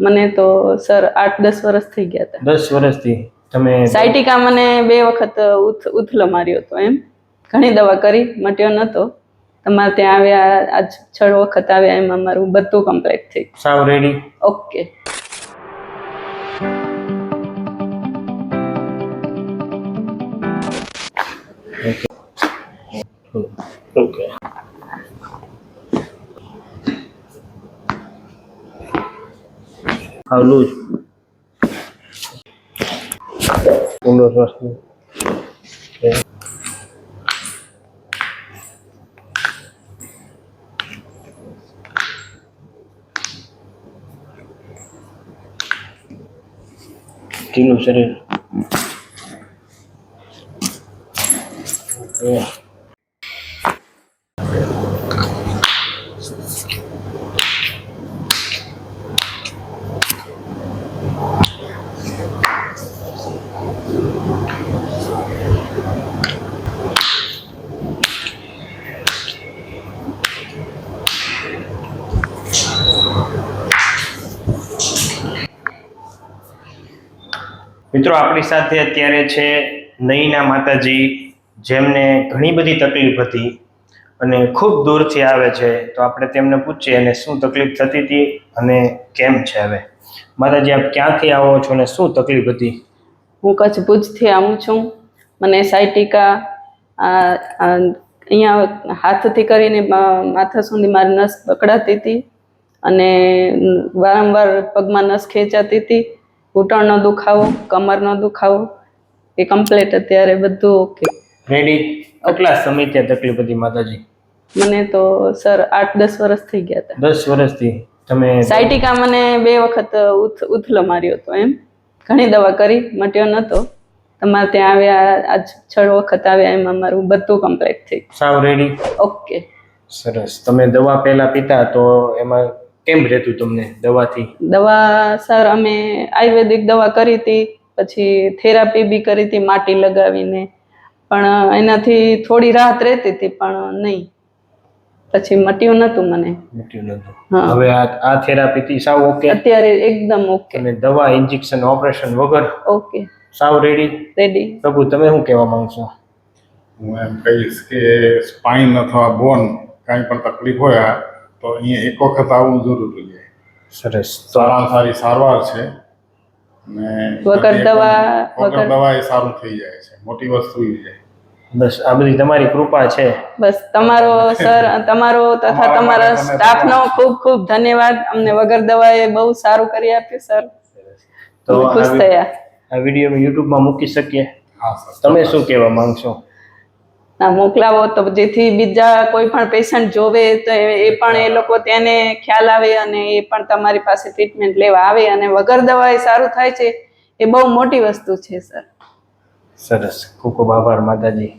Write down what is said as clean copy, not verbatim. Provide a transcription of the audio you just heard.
મને તો સર 8-10 વર્ષ થઈ ગયા હતા. 10 વર્ષથી તમે સાયટિકા મને 2 વખત ઉથલો માર્યો હતો. એમ ઘણી દવા કરી, મટ્યો નતો. તમારે ત્યાં આવ્યા, આજ 6 વખત આવ્યા, એમાં મારું બધું કમ્પ્લીટ થઈ ગયું. સાવ રેડી. ઓકે. ઓકે. આવલું ઊંડો શ્વાસ લો. ઢીલું શરીર. મિત્રો આપણી સાથે અત્યારે છે નયના માતાજી, જેમને ઘણી બધી તકલીફ હતી અને ખૂબ દૂરથી આવે છે. તો આપણે તેમને પૂછીએ અને શું તકલીફ થતી હતી અને કેમ છે હવે. માતાજી, આપ ક્યાંથી આવો છો અને શું તકલીફ હતી? હું કચ્છ ભુજથી આવું છું. મને સાયટિકા અહીંયા હાથથી કરીને માથા સુધી મારી નસ પકડાતી હતી અને વારંવાર પગમાં નસ ખેંચાતી હતી. ઘૂંટણનો દુખાવો, કમરનો દુખાવો, એ કમ્પ્લીટ અત્યારે બધું ઓકે. રેડી. કેટલા સમય ત્યાં તકલીફ હતી માતાજી? મને તો સર 8-10 વર્ષ થઈ ગયા હતા. 10 વર્ષથી તમે સાયટિકા મને 2 વખત ઉથલો માર્યો હતો. એમ ઘણી દવા કરી, મટ્યો નતો. તમારે ત્યાં આવ્યા, આજ 6 વખત આવ્યા, એમાં મારું બધું કમ્પ્લીટ થઈ ગયું. સાવ રેડી. ઓકે. સરસ. તમે દવા પહેલા પીતા તો એમાં કેમ રહેતું તમને દવાથી? દવા સર અમે આયુર્વેદિક દવા કરી હતી, પછી થેરાપી બી કરી હતી માટી લગાવીને, પણ એનાથી થોડી રાહત રહેતી હતી, પણ નહીં, પછી મટ્યું નતું મને. મટ્યું નતું. હવે આ થેરાપીથી સાવ ઓકે? અત્યારે એકદમ ઓકે. અને દવા, ઇન્જેક્શન, ઓપરેશન વગર ઓકે. સાવ રેડી. રેડી. પ્રભુ, તમે શું કહેવા માંગશો? હું એમ કહીશ કે સ્પાઇન અથવા બોન કાંઈ પણ તકલીફ હોય તો અહીંયા એક વખત આવવું જરૂરી છે. સરસ. સારી સારવાર છે ને વગર દવા એ સારું થઈ જાય છે. મોટી વસ્તુ એ છે. બસ આ બધી તમારી કૃપા છે. બસ તમારો સર, તમારો તથા તમારા સ્ટાફનો ખૂબ ખૂબ ધન્યવાદ. અમને વગર દવાએ બહુ સારું કરી આપ્યું સર. તો ખુશ થયા. આ વિડીયો યુટ્યુબમાં મૂકી શકીએ? હા સર. તમે શું કહેવા માંગશો? ના, મોકલાવો તો જેથી બીજા કોઈ પણ પેશન્ટ જોવે તો એ પણ એ લોકો તેને ખ્યાલ આવે અને એ પણ તમારી પાસે ટ્રીટમેન્ટ લેવા આવે અને વગર દવાએ સારું થાય છે, એ બહુ મોટી વસ્તુ છે સર. સરસ. ખૂબ ખૂબ આભાર માતાજી.